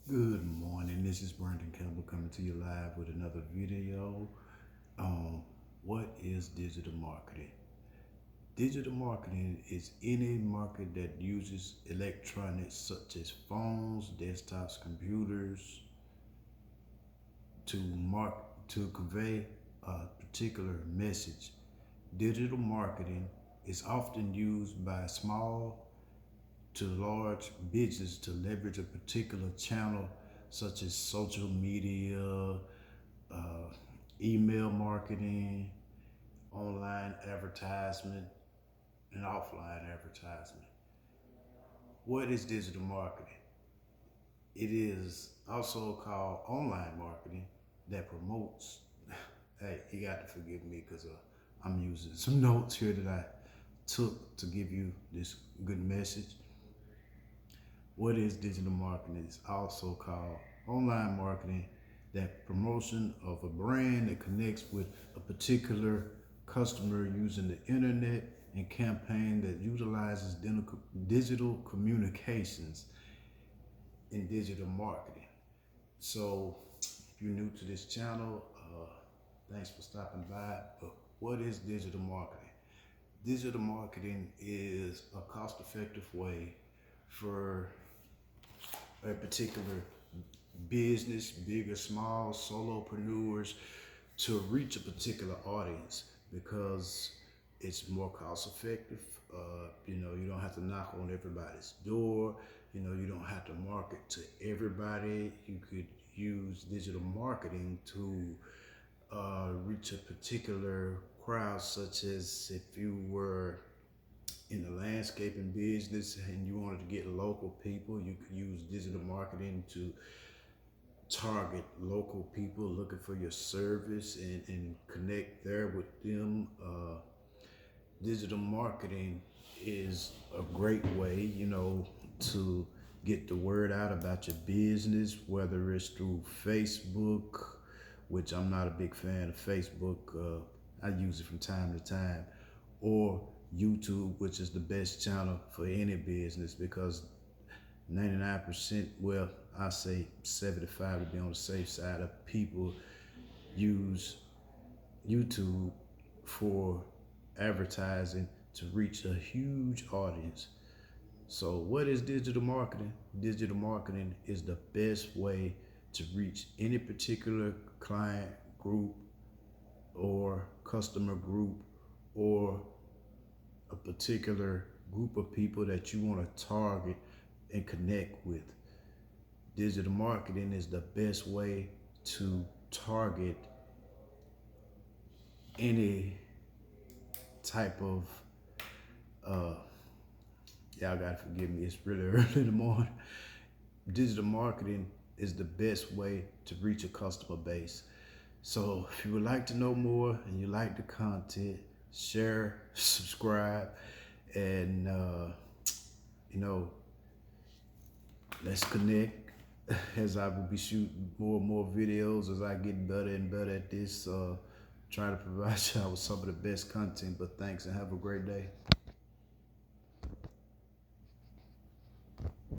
Good morning. This is Brandon Campbell coming to you live with another video on what is digital marketing. Digital marketing is any market that uses electronics such as phones, desktops, computers to convey a particular message. Digital marketing is often used by small to large business to leverage a particular channel such as social media, email marketing, online advertisement, and offline advertisement. What is digital marketing? It is also called online marketing that promotes. Hey, you got to forgive me because I'm using some notes here that I took to give you this good message. What is digital marketing? It's also called online marketing, that promotion of a brand that connects with a particular customer using the internet and campaign that utilizes digital communications in digital marketing. So if you're new to this channel, thanks for stopping by. But what is digital marketing? Digital marketing is a cost-effective way for a particular business, big or small, solopreneurs, to reach a particular audience because it's more cost effective. You don't have to knock on everybody's door. You don't have to market to everybody. You could use digital marketing to reach a particular crowd, such as if you were in the landscaping business and you wanted to get local people, you could use digital marketing to target local people looking for your service and connect there with them. Digital marketing is a great way, to get the word out about your business, whether it's through Facebook, which I'm not a big fan of Facebook. I use it from time to time, or YouTube, which is the best channel for any business because 99%, well, I say 75 to be on the safe side, of people use YouTube for advertising to reach a huge audience. So what is digital marketing? Digital marketing is the best way to reach any particular client group or customer group or a particular group of people that you want to target and connect with. Digital marketing is the best way to target any type of y'all gotta forgive me, it's really early in the morning. Digital marketing is the best way to reach a customer base. So if you would like to know more and you like the content, share, subscribe, and let's connect as I will be shooting more and more videos as I get better and better at this. Try to provide y'all with some of the best content. But thanks and have a great day.